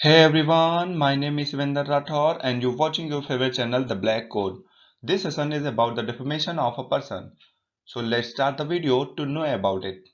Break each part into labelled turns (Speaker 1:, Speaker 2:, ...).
Speaker 1: Hey everyone, my name is Vendar Rathore and you're watching your favorite channel The Black Code. This session is about the defamation of a person. So let's start the video to know about it.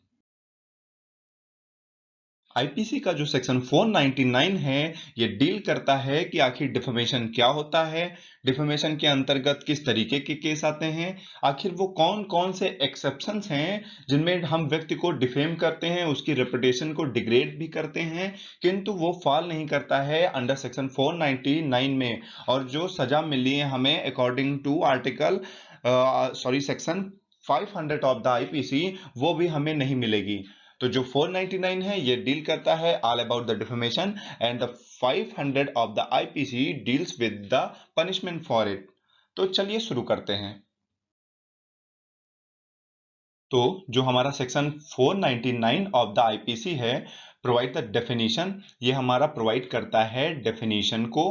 Speaker 1: IPC का जो section 499 है ये deal करता है कि आखिर defamation क्या होता है, डिफेमेशन के अंतर्गत किस तरीके के केस आते हैं, आखिर वो कौन कौन से एक्सेप्शंस हैं जिनमें हम व्यक्ति को डिफेम करते हैं, उसकी रेपुटेशन को डिग्रेड भी करते हैं, किंतु वो फॉल नहीं करता है अंडर सेक्शन 499 में। और जो सजा मिली है हमें according to article section 500 of the IPC वो भी हमें नहीं मिलेगी। तो जो 499 है ये डील करता है all about the defamation and the 500 of the IPC deals with the punishment for it. तो चलिए शुरू करते हैं। तो जो हमारा सेक्शन 499 ऑफ द आईपीसी है प्रोवाइड द डेफिनेशन, ये हमारा प्रोवाइड करता है डेफिनेशन को।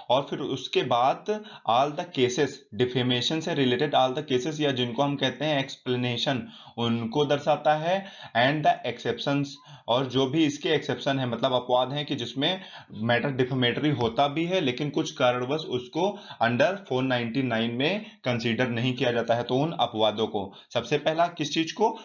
Speaker 1: और फिर उसके बाद ऑल द केसेस, डिफेमेशन से रिलेटेड ऑल द केसेस या जिनको हम कहते हैं एक्सप्लेनेशन, उनको दर्शाता है। एंड द एक्सेप्शंस, और जो भी इसके एक्सेप्शन है मतलब अपवाद हैं कि जिसमें मैटर डिफेमेटरी होता भी है लेकिन कुछ कारणवश उसको अंडर 499 में कंसीडर नहीं किया जाता है। तो उन अपवादों को, सबसे पहला किस चीज को,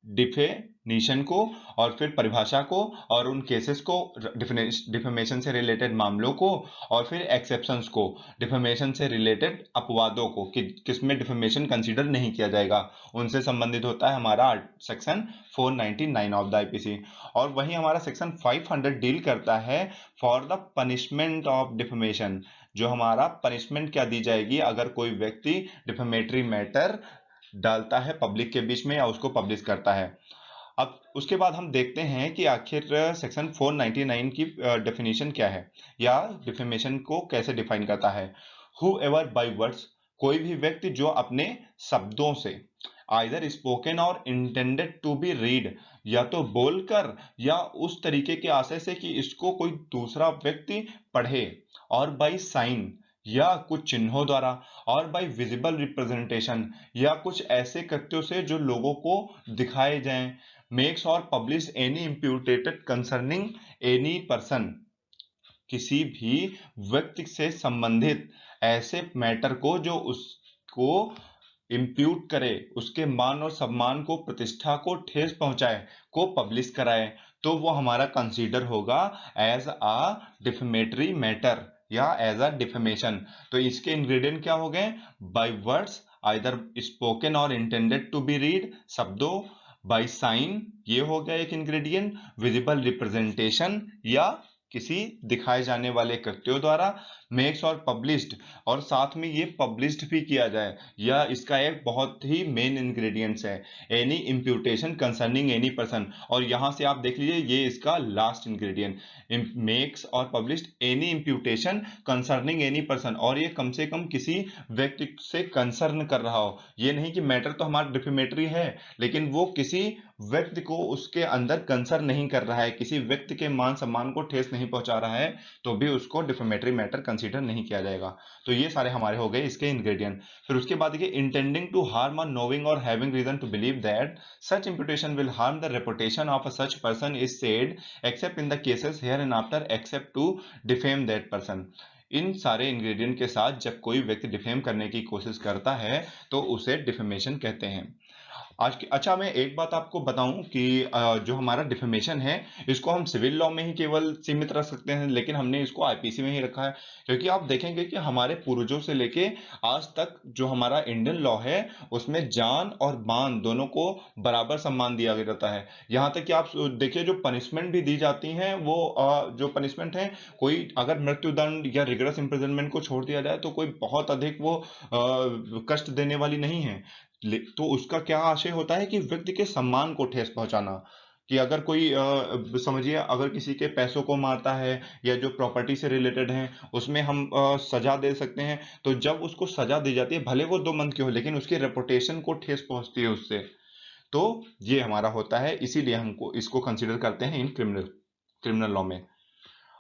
Speaker 1: डिफेनिशन को, और फिर परिभाषा को, और उन केसेस को, डिफेमेशन से रिलेटेड मामलों को, और फिर एक्सेप्शंस को, डिफेमेशन से रिलेटेड अपवादों को कि किसमें डिफेमेशन कंसीडर नहीं किया जाएगा, उनसे संबंधित होता है हमारा सेक्शन 499 ऑफ द आईपीसी। और वही हमारा सेक्शन 500 डील करता है for the punishment of defamation, जो हमारा पनिशमेंट क्या दी जाएगी अगर कोई व्यक्ति डिफेमेटरी मैटर डालता है पब्लिक के बीच में या उसको पब्लिश करता है। अब उसके बाद हम देखते हैं कि आखिर सेक्शन 499 की डेफिनेशन क्या है या डिफेमेशन को कैसे डिफाइन करता है। हूएवर बाय वर्ड्स, कोई भी व्यक्ति जो अपने शब्दों से, आइदर स्पोकन और इंटेंडेड टू बी रीड, या तो बोलकर या उस तरीके के आशय से कि इसको कोई दूसरा व्यक्ति पढ़े, और बाय साइन या कुछ चिन्हों द्वारा, और बाय विजिबल रिप्रेजेंटेशन या कुछ ऐसे कृत्यों से जो लोगों को दिखाए जाएं, makes or publish any imputation concerning any person, किसी भी व्यक्ति से संबंधित ऐसे मैटर को जो उसको इम्प्यूट करे, उसके मान और सम्मान को, प्रतिष्ठा को ठेस पहुंचाए, को पब्लिश कराए, तो वो हमारा कंसीडर होगा एज अ डिफेमेटरी मैटर या एज अ डिफेमेशन। तो इसके इंग्रेडिएंट क्या हो गए, बाय वर्ड्स, आइदर स्पोकन और इंटेंडेड टू बी रीड, शब्दों, बाय साइन ये हो गया एक इंग्रेडिएंट, विजिबल रिप्रेजेंटेशन या किसी दिखाए जाने वाले कृत्यों द्वारा, मेक्स और पब्लिश्ड, और साथ में ये पब्लिश्ड भी किया जाए, या इसका एक बहुत ही मेन इंग्रेडिएंट्स है, any imputation concerning any person. और यहां से आप देख लीजिए ये इसका लास्ट इंग्रेडिएंट, मेक्स और published any imputation concerning any person, और ये कम से कम किसी व्यक्ति से कंसर्न कर रहा हो। ये नहीं कि मैटर तो हमारा डिफेमेटरी है लेकिन वो किसी व्यक्ति को उसके अंदर कंसर्न नहीं कर रहा है, किसी व्यक्ति के मान सम्मान को ठेस नहीं पहुंचा रहा है, तो भी उसको डिफेमेटरी मैटर कंसीडर नहीं किया जाएगा। तो ये सारे हमारे हो गए इसके इंग्रेडिएंट। फिर उसके बाद देखिए, इंटेंडिंग टू हार्म और नोइंग और having reason to believe that such imputation will harm the reputation of a such person is said except in the cases here and after except to defame that person। इन सारे ingredient के साथ जब कोई व्यक्ति defame करने की कोशिश करता है तो उसे डिफेमेशन कहते हैं। आज की, अच्छा मैं एक बात आपको बताऊं कि जो हमारा डिफेमेशन है इसको हम सिविल लॉ में ही केवल सीमित रख सकते हैं, लेकिन हमने इसको आईपीसी में ही रखा है क्योंकि आप देखेंगे कि हमारे पूर्वजों से लेके आज तक जो हमारा इंडियन लॉ है उसमें जान और मान दोनों को बराबर सम्मान दिया जाता है। यहाँ तक कि आप देखिए जो पनिशमेंट भी दी जाती हैं वो जो पनिशमेंट है, कोई अगर मृत्युदंड या रिगरस इम्प्रिजनमेंट को छोड़ दिया जाए तो कोई बहुत अधिक वो कष्ट देने वाली नहीं है। तो उसका क्या आशय होता है कि व्यक्ति के सम्मान को ठेस पहुंचाना, कि अगर कोई समझिए अगर किसी के पैसों को मारता है या जो प्रॉपर्टी से रिलेटेड है उसमें हम सजा दे सकते हैं, तो जब उसको सजा दी जाती है भले वो 2 मंथ की हो लेकिन उसकी रेपुटेशन को ठेस पहुंचती है उससे, तो ये हमारा होता है, इसीलिए हमको इसको कंसिडर करते हैं इन क्रिमिनल क्रिमिनल लॉ में।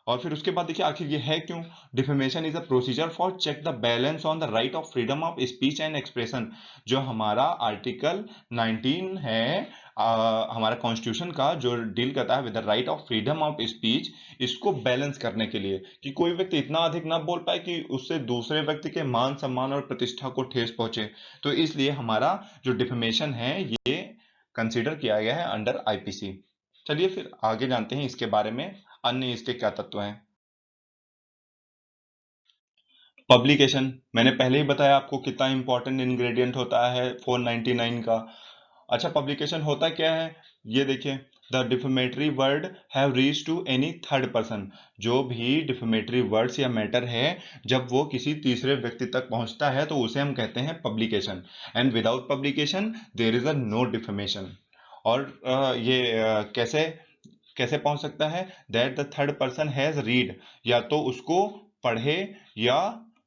Speaker 1: और फिर उसके बाद देखिए आखिर ये है क्यों, defamation is a procedure for check the balance on the right of freedom of speech and expression. जो हमारा आर्टिकल 19 है, हमारा कॉन्स्टिट्यूशन का जो डील करता है with the right of freedom of speech, इसको बैलेंस करने के लिए कि कोई व्यक्ति इतना अधिक ना बोल पाए कि उससे दूसरे व्यक्ति के मान सम्मान और प्रतिष्ठा को ठेस पहुंचे। तो इसलिए हमारा जो डिफेमेशन है ये कंसीडर किया गया है अंडर आईपीसी। चलिए फिर आगे जानते हैं इसके बारे में, अन्य इसके क्या तत्व हैं। पब्लिकेशन, मैंने पहले ही बताया आपको कितना इंपॉर्टेंट इंग्रेडिएंट होता है 499 का। अच्छा, पब्लिकेशन होता क्या है, ये देखिए, the defamatory word have reach to any third person. जो भी डिफेमेटरी वर्ड्स या मैटर है, जब वो किसी तीसरे व्यक्ति तक पहुंचता है तो उसे हम कहते हैं publication. And without publication there is a no defamation. और कैसे कैसे पहुंच सकता है, that the third person has read, या तो उसको पढ़े या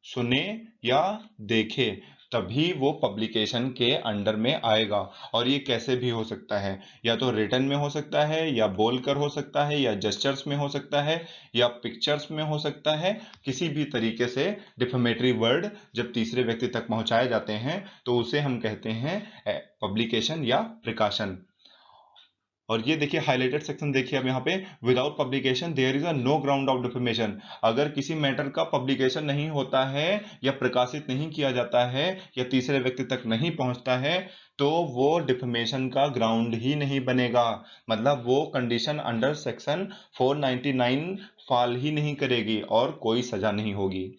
Speaker 1: सुने या देखे, तभी वो पब्लिकेशन के अंडर में आएगा। और ये कैसे भी हो सकता है, या तो रिटन में हो सकता है, या बोलकर हो सकता है, या जेस्चर्स में हो सकता है, या पिक्चर्स में हो सकता है। किसी भी तरीके से डिफेमेटरी वर्ड जब तीसरे व्यक्ति तक पहुंचाए जाते हैं तो उसे हम कहते हैं पब्लिकेशन या प्रिकॉशन। और ये देखिए हाइलाइटेड सेक्शन देखिए अब यहाँ पे, without publication there is a no ground of defamation. अगर किसी मैटर का पब्लिकेशन नहीं होता है या प्रकाशित नहीं किया जाता है या तीसरे व्यक्ति तक नहीं पहुंचता है तो वो डिफेमेशन का ग्राउंड ही नहीं बनेगा। मतलब वो कंडीशन अंडर सेक्शन 499 फॉल ही नहीं करेगी और कोई सजा नहीं होगी।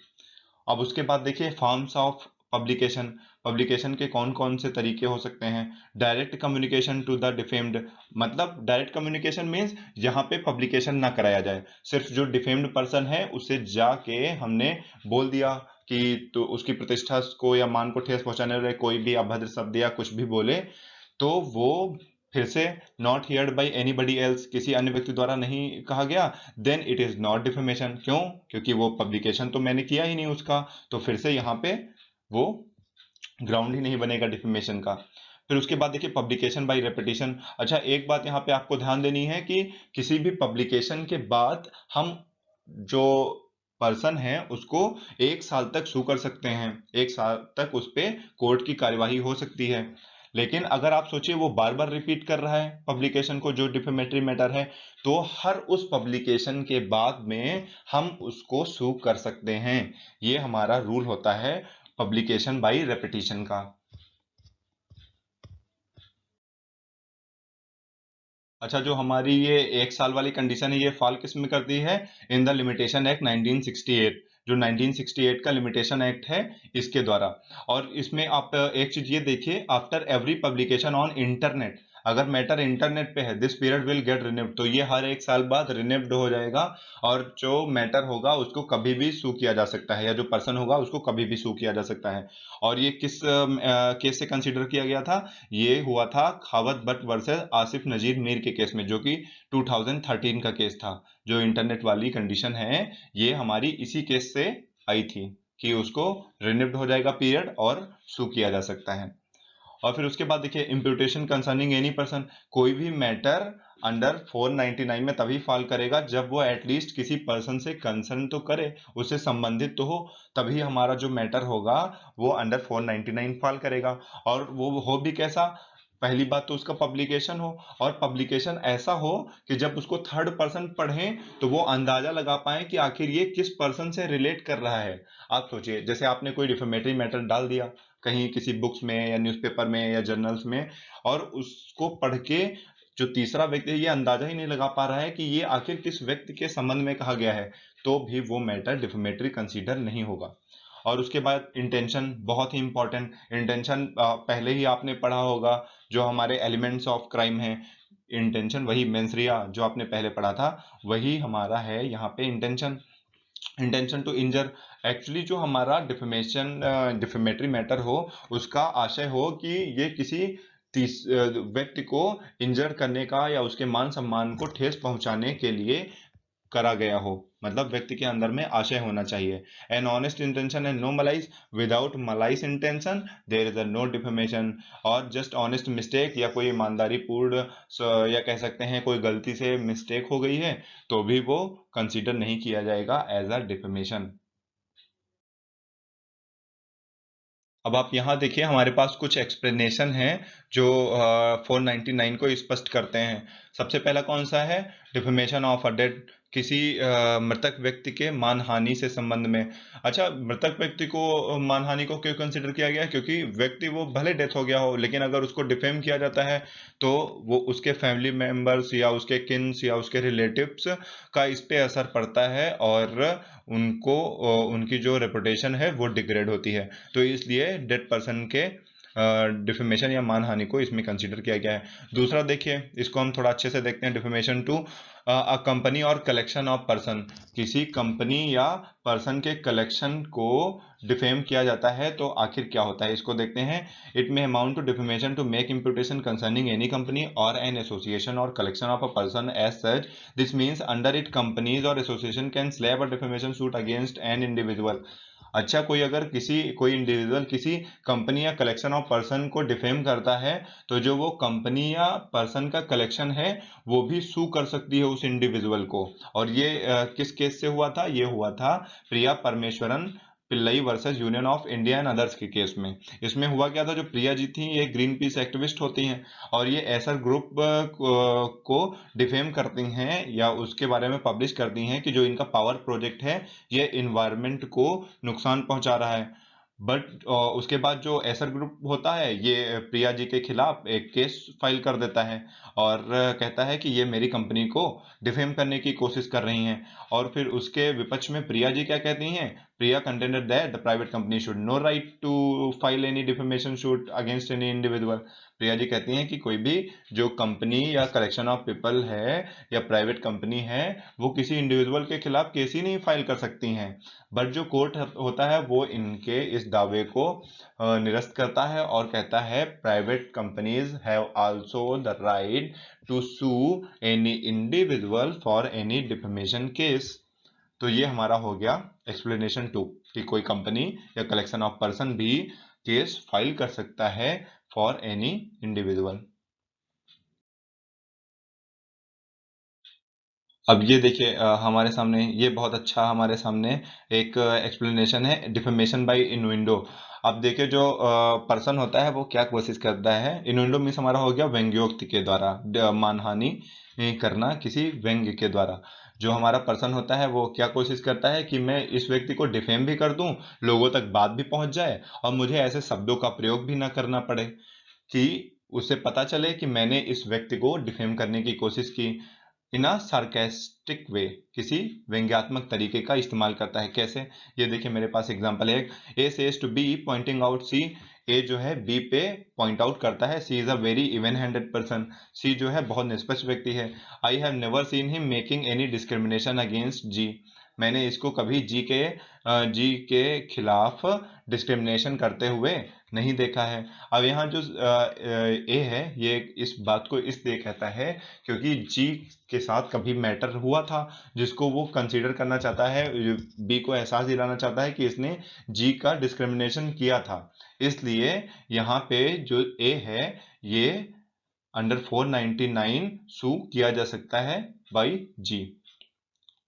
Speaker 1: अब उसके बाद देखिए फॉर्म्स ऑफ पब्लिकेशन। पब्लिकेशन के कौन कौन से तरीके हो सकते हैं। Direct communication to the defamed, मतलब डायरेक्ट कम्युनिकेशन मीन्स यहाँ पे पब्लिकेशन ना कराया जाए, सिर्फ जो डिफेम्ड पर्सन है उसे जाके हमने बोल दिया कि तो उसकी प्रतिष्ठा को या मान को ठेस पहुंचाने वाले कोई भी अभद्र शब्द या कुछ भी बोले तो वो फिर से not heard by anybody else, किसी अन्य व्यक्ति द्वारा नहीं कहा गया, then it is not defamation. क्यों? क्योंकि वो पब्लिकेशन तो मैंने किया ही नहीं उसका, तो फिर से यहाँ पे वो ग्राउंड ही नहीं बनेगा डिफेमेशन का। फिर उसके बाद देखिए पब्लिकेशन बाय रेपिटेशन। अच्छा, एक बात यहाँ पे आपको ध्यान देनी है कि किसी भी पब्लिकेशन के बाद हम जो पर्सन है उसको 1 साल तक सू कर सकते हैं, 1 साल तक उस पे कोर्ट की कार्यवाही हो सकती है। लेकिन अगर आप सोचिए वो बार बार रिपीट कर रहा है पब्लिकेशन को, जो डिफेमेटरी मैटर है, तो हर उस पब्लिकेशन के बाद में हम उसको सू कर सकते हैं। ये हमारा रूल होता है पब्लिकेशन बाय रेपिटेशन का। अच्छा, जो हमारी ये 1 साल वाली कंडीशन है ये फॉल किस में करती है, इन द लिमिटेशन एक्ट 1968, जो 1968 का लिमिटेशन एक्ट है इसके द्वारा। और इसमें आप एक चीज ये देखिए, after every publication on internet, अगर मैटर इंटरनेट पे है this period will get renewed, तो ये हर 1 साल बाद रिन्यूड हो जाएगा। और जो मैटर होगा उसको कभी भी सू किया जा सकता है, या जो पर्सन होगा उसको कभी भी सू किया जा सकता है। और ये किस केस से कंसीडर किया गया था, ये हुआ था खावत बट वर्सेस आसिफ नजीर मीर के केस में, जो कि 2013 का केस था। जो इंटरनेट वाली कंडीशन है ये हमारी इसी केस से आई थी कि उसको रिन्यूड हो जाएगा पीरियड और सू किया जा सकता है। और फिर उसके बाद देखिए इम्प्यूटेशन कंसर्निंग एनी पर्सन, कोई भी मैटर अंडर 499 में तभी फॉल करेगा जब वो एटलीस्ट किसी पर्सन से कंसर्न तो करे, उससे संबंधित तो हो, तभी हमारा जो मैटर होगा वो अंडर 499 फॉल करेगा। और वो हो भी कैसा, पहली बात तो उसका पब्लिकेशन हो, और पब्लिकेशन ऐसा हो कि जब उसको थर्ड पर्सन पढ़े तो वो अंदाजा लगा पाए कि आखिर ये किस पर्सन से रिलेट कर रहा है। आप सोचिए, जैसे आपने कोई डिफेमेटरी मैटर डाल दिया कहीं किसी बुक्स में या न्यूज़पेपर में या जर्नल्स में, और उसको पढ़ के जो तीसरा व्यक्ति है ये अंदाजा ही नहीं लगा पा रहा है कि ये आखिर किस व्यक्ति के संबंध में कहा गया है, तो भी वो मैटर डिफेमेटरी कंसीडर नहीं होगा। और उसके बाद इंटेंशन बहुत ही इंपॉर्टेंट। इंटेंशन पहले ही आपने पढ़ा होगा, जो हमारे एलिमेंट्स ऑफ क्राइम है, इंटेंशन वही मेंसरिया जो आपने पहले पढ़ा था, वही हमारा है यहाँ पे intention. Intention to injure, actually जो हमारा डिफेमेशन डिफेमेटरी मैटर हो उसका आशय हो कि ये किसी व्यक्ति को इंजर करने का या उसके मान सम्मान को ठेस पहुंचाने के लिए करा गया हो, मतलब व्यक्ति के अंदर में आशय होना चाहिए। An honest intention and no malice, without malice intention there is a no defamation. और जस्ट ऑनेस्ट मिस्टेक या कोई ईमानदारी पूर्ण या कह सकते हैं कोई गलती से मिस्टेक हो गई है तो भी वो कंसीडर नहीं किया जाएगा एज अ डिफेमेशन। अब आप यहाँ देखिए, हमारे पास कुछ एक्सप्लेनेशन है जो 499 को स्पष्ट करते हैं। सबसे पहला कौन सा है? डिफेमेशन ऑफ अ डेड, किसी मृतक व्यक्ति के मानहानि से संबंध में। अच्छा, मृतक व्यक्ति को मानहानि को क्यों कंसिडर किया गया? क्योंकि व्यक्ति वो भले डेथ हो गया हो, लेकिन अगर उसको डिफेम किया जाता है तो वो उसके फैमिली मेंबर्स या उसके किन्स या उसके रिलेटिव्स का इस पे असर पड़ता है, और उनको उनकी जो रेपुटेशन है वो डिग्रेड होती है। तो इसलिए डेड पर्सन के डिफेमेशन या मानहानि को इसमें कंसीडर किया गया है। दूसरा देखिए, इसको हम थोड़ा अच्छे से देखते हैं। डिफेमेशन टू अ कंपनी और कलेक्शन ऑफ पर्सन, किसी कंपनी या पर्सन के कलेक्शन को डिफेम किया जाता है तो आखिर क्या होता है, इसको देखते हैं। It may amount to defamation to make imputation concerning any company or an association or collection of a person as such. This means under it companies or association can slap a defamation suit against an individual. अच्छा, कोई individual किसी company या collection of person को defame करता है, तो जो वो कंपनी या पर्सन का कलेक्शन है वो भी सू कर सकती है उस इंडिविजुअल को। और ये किस केस से हुआ था? ये हुआ था Priya Parameswaran Pillai versus union of India and others के केस में। इसमें हुआ क्या था? जो प्रिया जी थी, ये ग्रीन पीस एक्टिविस्ट होती हैं, और ये ऐसा ग्रुप को डिफेम करती हैं या उसके बारे में पब्लिश करती हैं कि जो इनका पावर प्रोजेक्ट है ये इन्वायरमेंट को नुकसान पहुंचा रहा है। बट उसके बाद जो एसर ग्रुप होता है, ये प्रिया जी के खिलाफ एक केस फाइल कर देता है और कहता है कि ये मेरी कंपनी को डिफेम करने की कोशिश कर रही हैं। और फिर उसके विपक्ष में प्रिया जी क्या कहती हैं? Priya contended that the private company should no right to file any defamation suit against any individual. Priya ji कहती हैं कि कोई भी जो कंपनी या कलेक्शन ऑफ पीपल है या प्राइवेट कंपनी है, वो किसी इंडिविजुअल के खिलाफ केस ही नहीं फाइल कर सकती हैं। बट जो कोर्ट होता है वो इनके इस दावे को निरस्त करता है और कहता है private companies have also the right to sue any individual for any defamation case. तो ये हमारा हो गया एक्सप्लेनेशन टू, कि कोई कंपनी या कलेक्शन ऑफ पर्सन भी केस फाइल कर सकता है फॉर एनी इंडिविजुअल। अब ये देखिए, हमारे सामने ये बहुत अच्छा हमारे सामने एक एक्सप्लेनेशन है, डिफेमेशन बाय इनुएंडो। अब देखिए, जो पर्सन होता है वो क्या कोशिश करता है? इनुएंडो मीन्स हमारा हो गया व्यंग्योक्ति के द्वारा मानहानि करना किसी व्यंग्य के द्वारा। जो हमारा पर्सन होता है वो क्या कोशिश करता है कि मैं इस व्यक्ति को डिफेम भी कर दूं, लोगों तक बात भी पहुंच जाए और मुझे ऐसे शब्दों का प्रयोग भी ना करना पड़े कि उसे पता चले कि मैंने इस व्यक्ति को डिफेम करने की कोशिश की। इन अ सार्केस्टिक वे, किसी व्यंग्यात्मक तरीके का इस्तेमाल करता है। कैसे? ये देखिए, मेरे पास एग्जांपल है। A says to be pointing out C, A जो है बी पे पॉइंट आउट करता है। C is a very even handed person, C जो है बहुत निष्पक्ष व्यक्ति है। I have never seen him making any discrimination against G, मैंने इसको कभी जी के खिलाफ डिस्क्रिमिनेशन करते हुए नहीं देखा है। अब यहाँ जो ए है, ये इस बात को इसलिए कहता है क्योंकि जी के साथ कभी मैटर हुआ था जिसको वो कंसीडर करना चाहता है, बी को एहसास दिलाना चाहता है कि इसने जी का डिस्क्रिमिनेशन किया था। इसलिए यहाँ पे जो ए है, ये अंडर 499 सू किया जा सकता है बाई जी।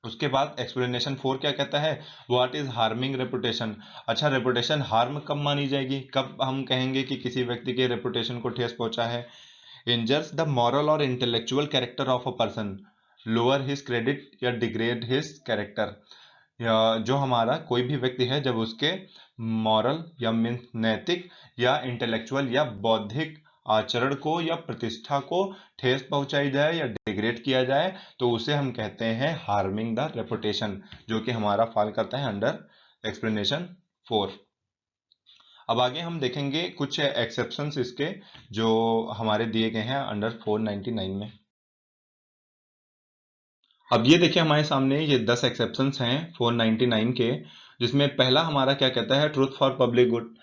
Speaker 1: उसके बाद एक्सप्लेनेशन 4 क्या कहता है? What is harming reputation. अच्छा, रेपुटेशन हार्म कब मानी जाएगी, कब हम कहेंगे कि किसी व्यक्ति के रेपुटेशन को ठेस पहुंचा है? इंजर्स द मॉरल और intellectual character of a person, lower his credit या डिग्रेड हिज कैरेक्टर। या जो हमारा कोई भी व्यक्ति है, जब उसके मॉरल या मीन नैतिक या इंटेलेक्चुअल या बौद्धिक आचरण को या प्रतिष्ठा को ठेस पहुंचाई जाए या डिग्रेड किया जाए, तो उसे हम कहते हैं हार्मिंग द रेपुटेशन, जो कि हमारा फॉल करता है अंडर एक्सप्लेनेशन 4। अब आगे हम देखेंगे कुछ एक्सेप्शंस इसके जो हमारे दिए गए हैं अंडर 499 में। अब ये देखिए, हमारे सामने ये 10 एक्सेप्शंस हैं 499 के, जिसमें पहला हमारा क्या कहता है? Truth for public good.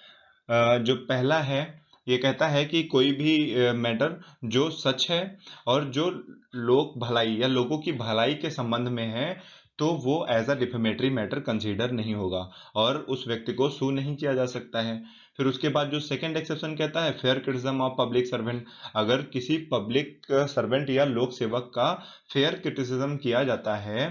Speaker 1: जो पहला है, ये कहता है कि कोई भी मैटर जो सच है और जो लोक भलाई या लोगों की भलाई के संबंध में है, तो वो as a defamatory matter consider नहीं होगा और उस व्यक्ति को सू नहीं किया जा सकता है। फिर उसके बाद जो सेकंड एक्सेप्शन कहता है, fair criticism of public servant. अगर किसी पब्लिक सर्वेंट या लोक सेवक का फेयर क्रिटिसिज्म किया जाता है,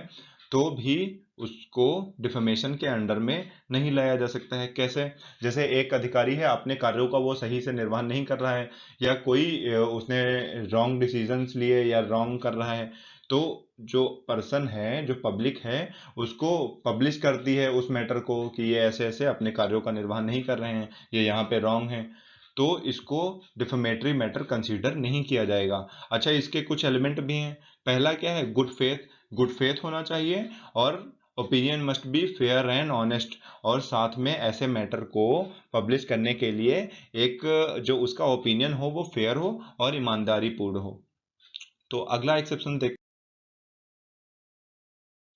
Speaker 1: तो भी उसको डिफेमेशन के अंडर में नहीं लाया जा सकता है। कैसे? जैसे एक अधिकारी है, अपने कार्यों का वो सही से निर्वहन नहीं कर रहा है, या कोई उसने रॉन्ग डिसीजंस लिए या रॉन्ग कर रहा है, तो जो पर्सन है, जो पब्लिक है, उसको पब्लिश करती है उस मैटर को कि ये ऐसे ऐसे अपने कार्यों का निर्वहन नहीं कर रहे हैं, ये यहाँ पे रॉन्ग है, तो इसको डिफेमेटरी मैटर कंसीडर नहीं किया जाएगा। अच्छा, इसके कुछ एलिमेंट भी हैं। पहला क्या है? Good faith. गुड फेथ होना चाहिए, और opinion must be fair and honest, और साथ में ऐसे मैटर को पब्लिश करने के लिए एक जो उसका ओपिनियन हो वो फेयर हो और ईमानदारी पूर्ण हो। तो अगला एक्सेप्शन देख,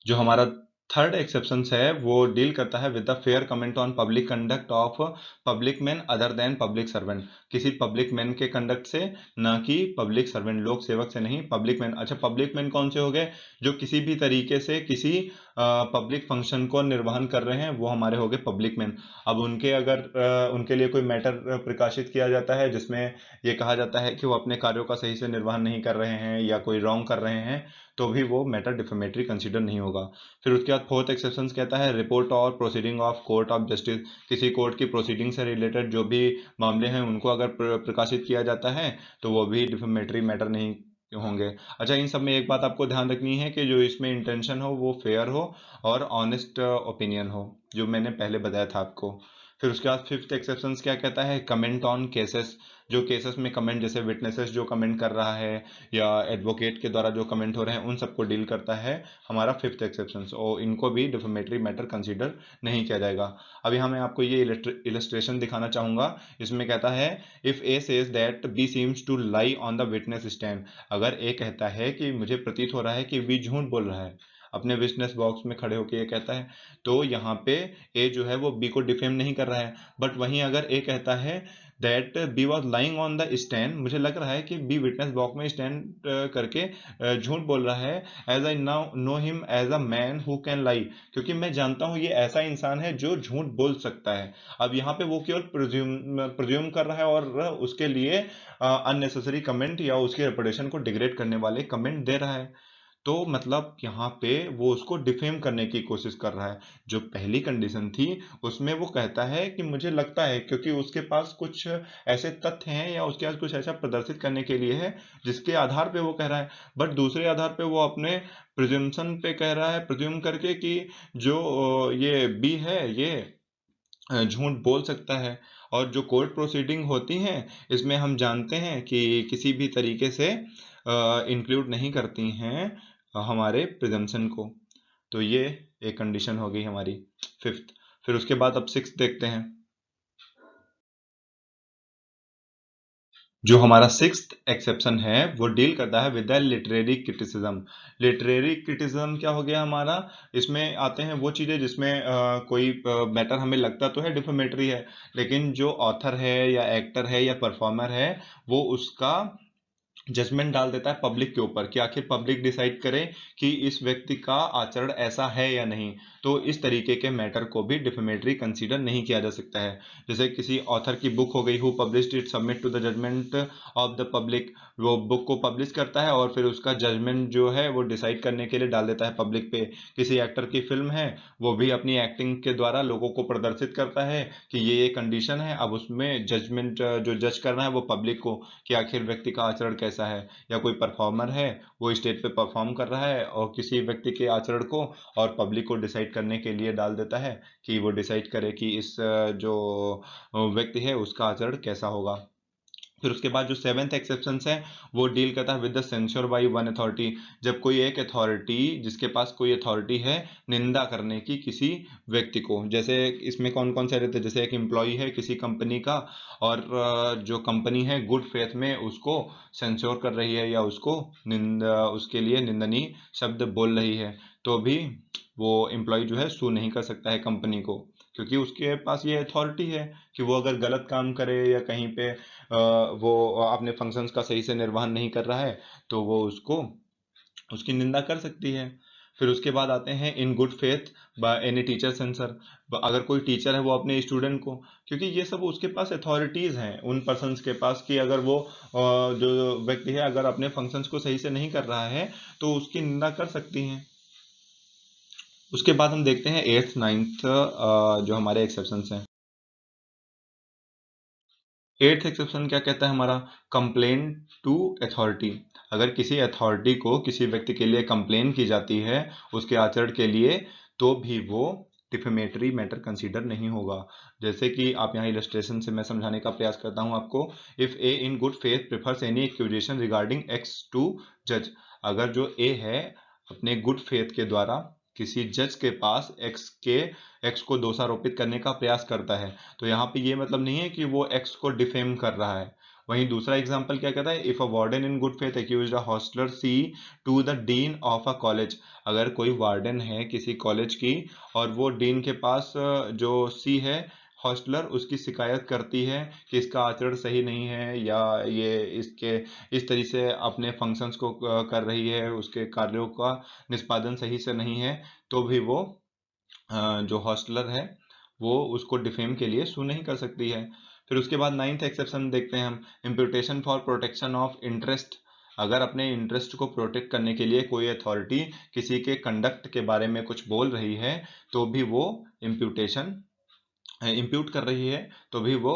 Speaker 1: जो हमारा थर्ड एक्सेप्शन है वो डील करता है with the fair comment on public conduct of public man other than public servant. किसी पब्लिक मैन के कंडक्ट से, ना कि पब्लिक सर्वेंट, लोक सेवक से नहीं, पब्लिक मैन। अच्छा, पब्लिक मैन कौन से हो गए? जो किसी भी तरीके से किसी पब्लिक फंक्शन को निर्वहन कर रहे हैं, वो हमारे हो गए पब्लिक मैन। अब उनके अगर उनके लिए कोई मैटर प्रकाशित किया जाता है जिसमें ये कहा जाता है कि वो अपने कार्यों का सही से निर्वहन नहीं कर रहे हैं या कोई रॉन्ग कर रहे हैं, तो भी वो मैटर डिफेमेटरी कंसीडर नहीं होगा। फिर उसके बाद फोर्थ एक्सेप्शन कहता है रिपोर्ट और proceeding of court of justice. किसी कोर्ट की प्रोसीडिंग से रिलेटेड जो भी मामले हैं उनको अगर प्रकाशित किया जाता है, तो वो भी डिफेमेटरी मैटर नहीं होंगे। अच्छा, इन सब में एक बात आपको ध्यान रखनी है कि जो इसमें इंटेंशन हो वो फेयर हो और ऑनेस्ट ओपिनियन हो, जो मैंने पहले बताया था आपको। फिर उसके बाद फिफ्थ एक्सेप्शन क्या कहता है? Comment on cases. जो केसेस में कमेंट, जैसे विटनेसेस जो कमेंट कर रहा है या एडवोकेट के द्वारा जो कमेंट हो रहे हैं, उन सबको डील करता है हमारा फिफ्थ एक्सेप्शन, और इनको भी डिफेमेटरी मैटर कंसीडर नहीं किया जाएगा। अभी हमें आपको ये इलस्ट्रेशन दिखाना चाहूंगा। इसमें कहता है if A says that B seems to lie on the witness stand. अगर ए कहता है कि मुझे प्रतीत हो रहा है कि बी झूठ बोल रहा है, अपने विटनेस बॉक्स में खड़े होकर ये कहता है, तो यहाँ पे ए जो है वो बी को डिफेम नहीं कर रहा है। बट वहीं अगर ए कहता है that B was lying on the stand, मुझे लग रहा है कि बी विटनेस बॉक्स में स्टैंड करके झूठ बोल रहा है, as I now know him as a man who can lie, क्योंकि मैं जानता हूं ये ऐसा इंसान है जो झूठ बोल सकता है। अब यहाँ पे वो केवल प्रिज्यूम कर रहा है और उसके लिए अननेसेसरी कमेंट या उसकी रेपुटेशन को डिग्रेड करने वाले कमेंट दे रहा है। तो मतलब यहाँ पे वो उसको डिफेम करने की कोशिश कर रहा है। जो पहली कंडीशन थी उसमें वो कहता है कि मुझे लगता है, क्योंकि उसके पास कुछ ऐसे तथ्य हैं या उसके पास कुछ ऐसा प्रदर्शित करने के लिए है जिसके आधार पे वो कह रहा है। बट दूसरे आधार पे वो अपने प्रिजम्पशन पे कह रहा है, प्रिज्यूम करके कि जो ये बी है ये झूठ बोल सकता है। और जो कोर्ट प्रोसीडिंग होती हैं इसमें हम जानते हैं कि किसी भी तरीके से इंक्लूड नहीं करती हैं हमारे प्रिजम्पशन को। तो ये एक कंडीशन हो गई हमारी फिफ्थ। फिर उसके बाद अब सिक्स देखते हैं। जो हमारा सिक्स्थ एक्सेप्शन है वो डील करता है with the literary criticism. Literary criticism क्या हो गया हमारा? इसमें आते हैं वो चीजें जिसमें कोई मैटर हमें लगता तो है डिफेमेटरी है, लेकिन जो ऑथर है या एक्टर है या परफॉर्मर है वो उसका जजमेंट डाल देता है पब्लिक के ऊपर, कि आखिर पब्लिक डिसाइड करे कि इस व्यक्ति का आचरण ऐसा है या नहीं। तो इस तरीके के मैटर को भी डिफेमेटरी कंसीडर नहीं किया जा सकता है। जैसे किसी ऑथर की बुक हो गई, who published it submit to the judgment of the public, वो बुक को पब्लिश करता है और फिर उसका जजमेंट जो है वो डिसाइड करने के लिए डाल देता है पब्लिक पे। किसी एक्टर की फिल्म है, वो भी अपनी एक्टिंग के द्वारा लोगों को प्रदर्शित करता है कि ये कंडीशन है, अब उसमें जजमेंट जो जज करना है वो पब्लिक को, कि आखिर व्यक्ति का आचरण कैसा है। या कोई परफॉर्मर है, वो स्टेज पे परफॉर्म कर रहा है और किसी व्यक्ति के आचरण को और पब्लिक को डिसाइड करने के लिए डाल देता है कि वो डिसाइड करे कि इस जो व्यक्ति है उसका आचरण कैसा होगा। फिर उसके बाद जो सेवेंथ एक्सेप्शन है वो डील करता है with the sensor by one authority. जब कोई एक अथॉरिटी, जिसके पास कोई अथॉरिटी है निंदा करने की किसी व्यक्ति को, जैसे इसमें कौन कौन से रहते हैं, जैसे एक एम्प्लॉय है किसी कंपनी का और जो कंपनी है गुड फेथ में उसको सेंसर कर रही है या उसको उसके लिए निंदनीय शब्द बोल रही है, तो भी वो एम्प्लॉय जो है सू नहीं कर सकता है कंपनी को, क्योंकि उसके पास ये अथॉरिटी है कि वो अगर गलत काम करे या कहीं पे वो अपने फंक्शंस का सही से निर्वहन नहीं कर रहा है, तो वो उसको उसकी निंदा कर सकती है। फिर उसके बाद आते हैं इन good faith by any teacher sensor. अगर कोई टीचर है वो अपने स्टूडेंट को, क्योंकि ये सब उसके पास अथॉरिटीज हैं उन पर्सन्स के पास, कि अगर वो जो व्यक्ति है अगर अपने फंक्शंस को सही से नहीं कर रहा है तो उसकी निंदा कर सकती हैं। उसके बाद हम देखते हैं 8th 9th जो हमारे एक्सेप्शंस हैं। 8th एक्सेप्शन क्या कहता है हमारा, कंप्लेंट टू अथॉरिटी। अगर किसी अथॉरिटी को किसी व्यक्ति के लिए कंप्लेन की जाती है उसके आचरण के लिए, तो भी वो डिफेमेटरी मैटर कंसीडर नहीं होगा। जैसे कि आप यहाँ इलस्ट्रेशन से मैं समझाने का प्रयास करता हूँ आपको। If A in good faith prefers any accusation regarding X to जज, अगर जो ए है अपने गुड फेथ के द्वारा किसी जज के पास एक्स को दोषारोपित करने का प्रयास करता है, तो यहाँ पे ये मतलब नहीं है कि वो एक्स को डिफेम कर रहा है। वहीं दूसरा एग्जांपल क्या कहता है, if a warden in good faith accused a hosteller C to the dean of a college, अगर कोई वार्डन है किसी कॉलेज की और वो डीन के पास जो सी है हॉस्टलर उसकी शिकायत करती है कि इसका आचरण सही नहीं है या ये इसके इस तरीके से अपने फंक्शंस को कर रही है, उसके कार्यों का निष्पादन सही से नहीं है, तो भी वो जो हॉस्टलर है वो उसको डिफेम के लिए सू नहीं कर सकती है। फिर उसके बाद 9th एक्सेप्शन देखते हैं हम, imputation for protection of interest. अगर अपने इंटरेस्ट को प्रोटेक्ट करने के लिए कोई अथॉरिटी किसी के कंडक्ट के बारे में कुछ बोल रही है, तो भी वो इम्प्यूटेशन इम्प्यूट कर रही है, तो भी वो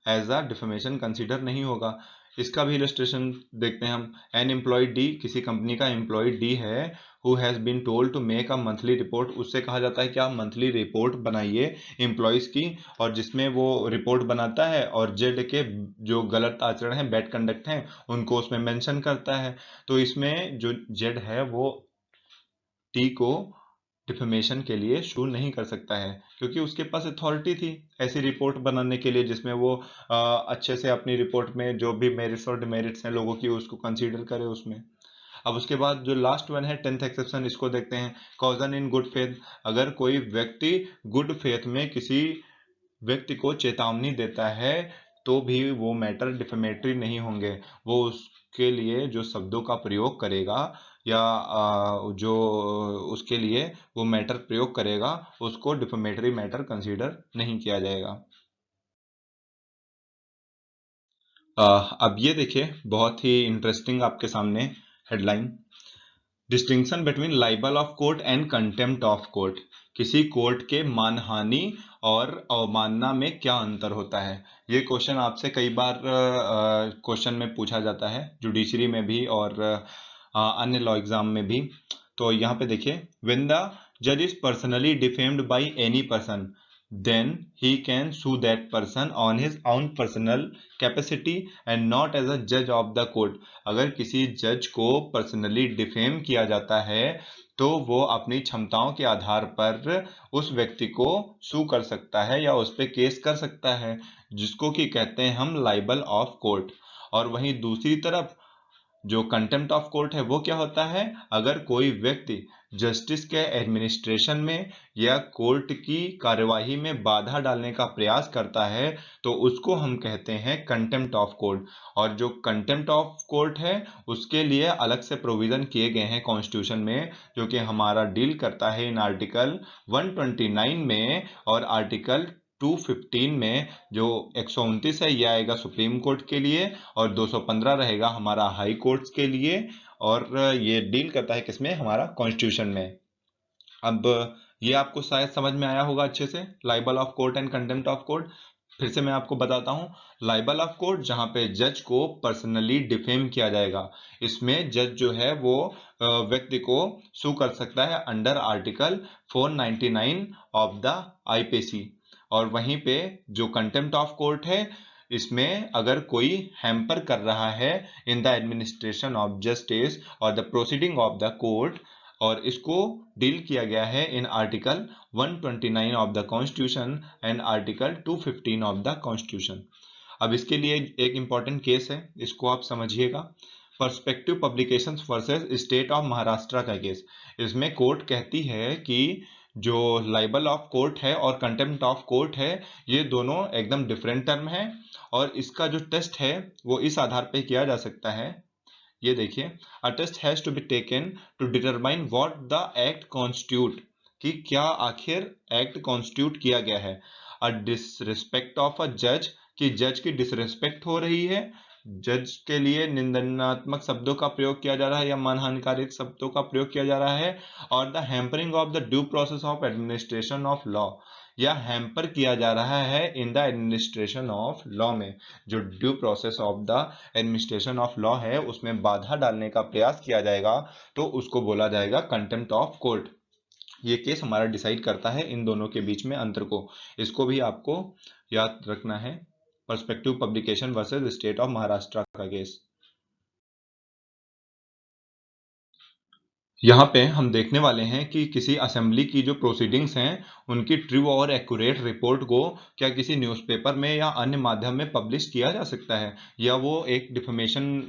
Speaker 1: एज अ डिफेमेशन कंसीडर नहीं होगा। इसका भी इलस्ट्रेशन देखते हैं हम। एन एम्प्लॉय डी, किसी कंपनी का एम्प्लॉय डी है, who has been told to make a monthly report, उससे कहा जाता है कि आप मंथली रिपोर्ट बनाइए एम्प्लॉयज़ की, और जिसमें वो रिपोर्ट बनाता है और जेड के जो गलत आचरण हैं, बैड कंडक्ट हैं, उनको उसमें मेंशन करता है। तो इसमें जो जेड है वो टी को डिफेमेशन के लिए शू नहीं कर सकता है, क्योंकि उसके पास अथॉरिटी थी ऐसी रिपोर्ट बनाने के लिए जिसमें वो अच्छे से अपनी रिपोर्ट में जो भी मेरिट्स और डिमेरिट्स हैं लोगों की उसको कंसीडर करे उसमें। अब उसके बाद जो लास्ट वन है 10th एक्सेप्शन, इसको देखते हैं, कॉजन इन गुड फेथ। अगर कोई व्यक्ति गुड फेथ में किसी व्यक्ति को चेतावनी देता है, तो भी वो मैटर डिफेमेटरी नहीं होंगे। वो उसके लिए जो शब्दों का प्रयोग करेगा या जो उसके लिए वो मैटर प्रयोग करेगा उसको डिफेमेटरी मैटर कंसीडर नहीं किया जाएगा। अब ये देखिए बहुत ही इंटरेस्टिंग आपके सामने headline, distinction between liable of court and contempt of court. किसी कोर्ट के मानहानि और अवमानना में क्या अंतर होता है, ये क्वेश्चन आपसे कई बार क्वेश्चन में पूछा जाता है, जुडिशरी में भी और अन्य लॉ एग्जाम में भी। तो यहाँ पे देखिए, व्हेन द जज is personally defamed by any person, then he can sue that person on his own personal capacity and not as a judge of the court। अगर किसी जज को पर्सनली डिफेम किया जाता है तो वो अपनी क्षमताओं के आधार पर उस व्यक्ति को सू कर सकता है या उस पर केस कर सकता है, जिसको कि कहते हैं हम लाइबल ऑफ कोर्ट। और वहीं दूसरी तरफ जो कंटेम्प्ट ऑफ कोर्ट है वो क्या होता है, अगर कोई व्यक्ति जस्टिस के एडमिनिस्ट्रेशन में या कोर्ट की कार्यवाही में बाधा डालने का प्रयास करता है, तो उसको हम कहते हैं कंटेम्प्ट ऑफ कोर्ट। और जो कंटेम्प्ट ऑफ कोर्ट है उसके लिए अलग से प्रोविजन किए गए हैं कॉन्स्टिट्यूशन में, जो कि हमारा डील करता है इन आर्टिकल 129 में और आर्टिकल 215 में। जो 129 है ये आएगा सुप्रीम कोर्ट के लिए और 215 रहेगा हमारा हाई कोर्ट्स के लिए, और ये डील करता है किसमें, हमारा कॉन्स्टिट्यूशन में। अब ये आपको शायद समझ में आया होगा अच्छे से, liable of court and contempt of court. फिर से मैं आपको बताता हूँ, लाइबल ऑफ कोर्ट जहाँ पे जज को पर्सनली डिफेम किया जाएगा, इसमें जज जो है वो व्यक्ति को सू कर सकता है under article 499 of the IPC. और वहीं पे जो कंटेम्प्ट ऑफ कोर्ट है, इसमें अगर कोई हैम्पर कर रहा है in the administration of justice और the proceeding of the court, और इसको डील किया गया है in article 129 of the constitution and article 215 of the constitution. अब इसके लिए एक इम्पॉर्टेंट केस है, इसको आप समझिएगा, perspective publications versus state of Maharashtra का केस। इसमें कोर्ट कहती है कि जो लाइबल ऑफ कोर्ट है और कंटेम्प्ट ऑफ कोर्ट है, ये दोनों एकदम डिफरेंट टर्म है, और इसका जो टेस्ट है वो इस आधार पे किया जा सकता है। ये देखिए, a test has to be taken to determine what the act constitute, कि क्या आखिर एक्ट कॉन्स्टिट्यूट किया गया है। अ डिसरिस्पेक्ट ऑफ अ जज, कि जज की डिसरिस्पेक्ट हो रही है, जज के लिए निंदनात्मक शब्दों का प्रयोग किया जा रहा है या मानहानिकारक शब्दों का प्रयोग किया जा रहा है, और the hampering of the due process of administration of law, या हैम्पर किया जा रहा है in the administration of law में, जो due process of the administration of law है उसमें बाधा डालने का प्रयास किया जाएगा, तो उसको बोला जाएगा कंटेम्प्ट ऑफ कोर्ट। ये केस हमारा डिसाइड करता है इन दोनों के बीच में अंतर को, इसको भी आपको याद रखना है। Perspective publication versus state of Maharashtra का केस। यहाँ पे हम देखने वाले हैं कि किसी असेंबली की जो प्रोसीडिंग्स हैं उनकी ट्रू और एक्यूरेट रिपोर्ट को क्या किसी न्यूज़पेपर में या अन्य माध्यम में पब्लिश किया जा सकता है, या वो एक डिफेमेशन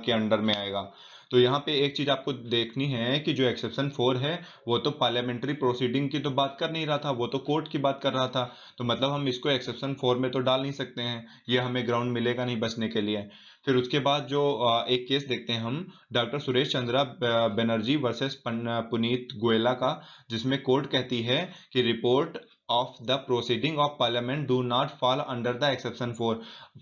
Speaker 1: के अंडर में आएगा। तो यहाँ पे एक चीज आपको देखनी है कि जो एक्सेप्शन 4 है वो तो पार्लियामेंट्री प्रोसीडिंग की तो बात कर नहीं रहा था, वो तो कोर्ट की बात कर रहा था। तो मतलब हम इसको एक्सेप्शन 4 में तो डाल नहीं सकते हैं, ये हमें ग्राउंड मिलेगा नहीं बचने के लिए। फिर उसके बाद जो एक केस देखते हैं हम, डॉक्टर सुरेश चंद्रा बनर्जी वर्सेस पुनीत गोयला का, जिसमें कोर्ट कहती है कि report of the proceeding of parliament do not fall under the exception 4।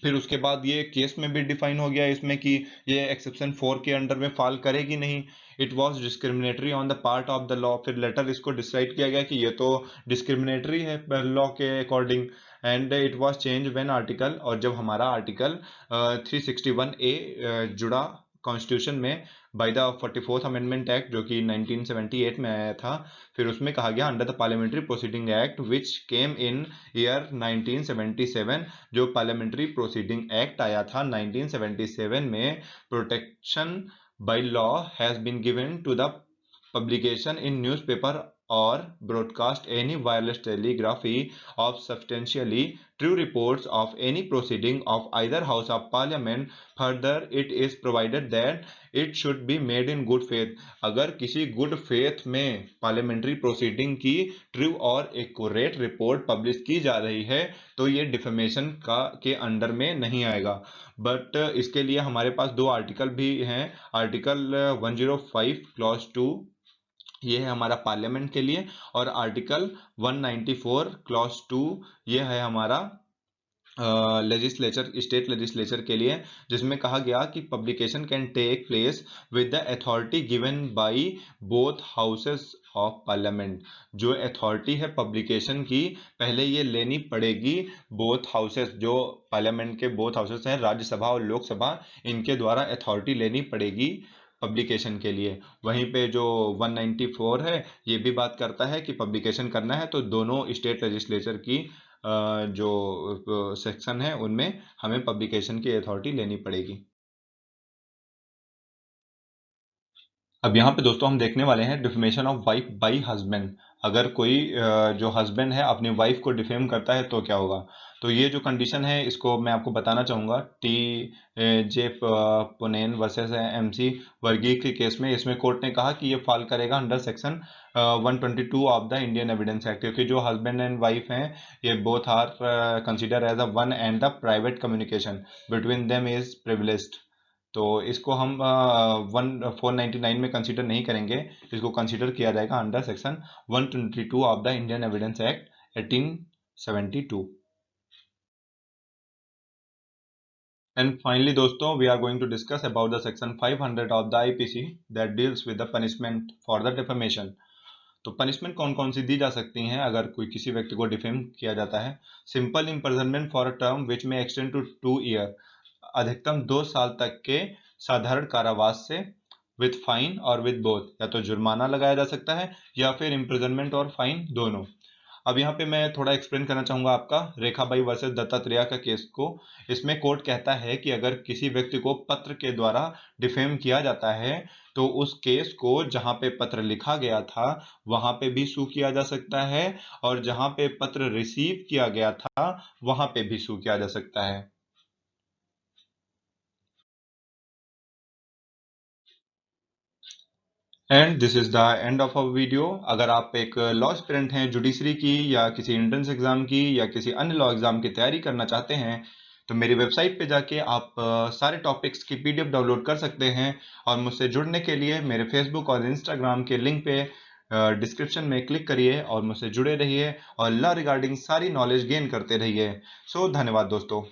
Speaker 1: फिर उसके बाद ये केस में भी डिफाइन हो गया इसमें कि ये एक्सेप्शन 4 के अंडर में फॉल करेगी नहीं। It was discriminatory on the part of the law. फिर लेटर इसको डिसाइड किया गया कि ये तो डिस्क्रिमिनेटरी है लॉ के according, and it was change when article, और जब हमारा आर्टिकल 361A जुड़ा कॉन्स्टिट्यूशन में by the 44th amendment act जो कि 1978 में आया था, फिर उसमें कहा गया under the parliamentary proceeding act which came in year 1977, जो पार्लियामेंट्री प्रोसीडिंग एक्ट आया था 1977 में, protection by law has been given to the publication in newspaper or broadcast any wireless telegraphy of substantially true reports of any proceeding of either house of parliament. Further, it is provided that it should be made in good faith. अगर किसी good faith में parliamentary proceeding की true और accurate report publish की जा रही है तो ये defamation का के अंडर में नहीं आएगा। बट इसके लिए हमारे पास दो आर्टिकल भी हैं। आर्टिकल 105 क्लॉज 2 ये है हमारा पार्लियामेंट के लिए, और आर्टिकल 194 क्लॉज 2 ये है हमारा लेजिस्लेचर, स्टेट लेजिस्लेचर के लिए, जिसमें कहा गया कि publication can take place with the authority given by both houses of parliament. जो अथॉरिटी है पब्लिकेशन की पहले ये लेनी पड़ेगी बोथ हाउसेस, जो पार्लियामेंट के बोथ हाउसेस हैं, राज्यसभा और लोकसभा, इनके द्वारा अथॉरिटी लेनी पड़ेगी पब्लिकेशन के लिए। वहीं पे जो 194 है ये भी बात करता है कि पब्लिकेशन करना है तो दोनों स्टेट लेजिस्लेचर की जो सेक्शन है उनमें हमें पब्लिकेशन की अथॉरिटी लेनी पड़ेगी। अब यहाँ पे दोस्तों हम देखने वाले हैं defamation of wife bye husband. अगर कोई जो हस्बैंड है अपनी वाइफ को डिफेम करता है तो क्या होगा। तो ये जो कंडीशन है इसको मैं आपको बताना चाहूँगा। टी पुनेन वर्सेस MC वर्गीय के केस में, इसमें कोर्ट ने कहा कि ये फॉल करेगा under section 122 of the Indian evidence act, क्योंकि जो हस्बैंड एंड वाइफ हैं ये both are consider as a one and the private communication between them is privileged. तो इसको हम 499 में कंसीडर नहीं करेंगे, इसको कंसीडर किया जाएगा under section 122 of the Indian evidence act 1872। And finally दोस्तों we are going to discuss about the section 500 of the IPC that deals with the punishment for the defamation. तो पनिशमेंट कौन कौन सी दी जा सकती हैं अगर कोई किसी व्यक्ति को डिफेम किया जाता है। Simple imprisonment for a term which में एक्सटेंड टू 2 ईयर, अधिकतम 2 साल तक के साधारण कारावास से, विद फाइन और विद बोथ, या तो जुर्माना लगाया जा सकता है या फिर इम्प्रिजनमेंट और फाइन दोनों। अब यहाँ पे मैं थोड़ा एक्सप्लेन करना चाहूंगा आपका रेखाबाई वर्सेस दत्तात्रेय का केस को। इसमें कोर्ट कहता है कि अगर किसी व्यक्ति को पत्र के द्वारा डिफेम किया जाता है तो उस केस को जहां पे पत्र लिखा गया था वहां पे भी सू किया जा सकता है, और जहां पे पत्र रिसीव किया गया था वहां पे भी सू किया जा सकता है। And this is the end of our video. अगर आप एक लॉ एस्पिरेंट हैं जुडिशरी की, या किसी एंट्रेंस एग्जाम की, या किसी अन्य लॉ एग्जाम की तैयारी करना चाहते हैं तो मेरी वेबसाइट पे जाके आप सारे टॉपिक्स की PDF डाउनलोड कर सकते हैं, और मुझसे जुड़ने के लिए मेरे फेसबुक और इंस्टाग्राम के लिंक पे डिस्क्रिप्शन में क्लिक करिए और मुझसे जुड़े रहिए और लॉ रिगार्डिंग सारी नॉलेज गेन करते रहिए। सो धन्यवाद दोस्तों।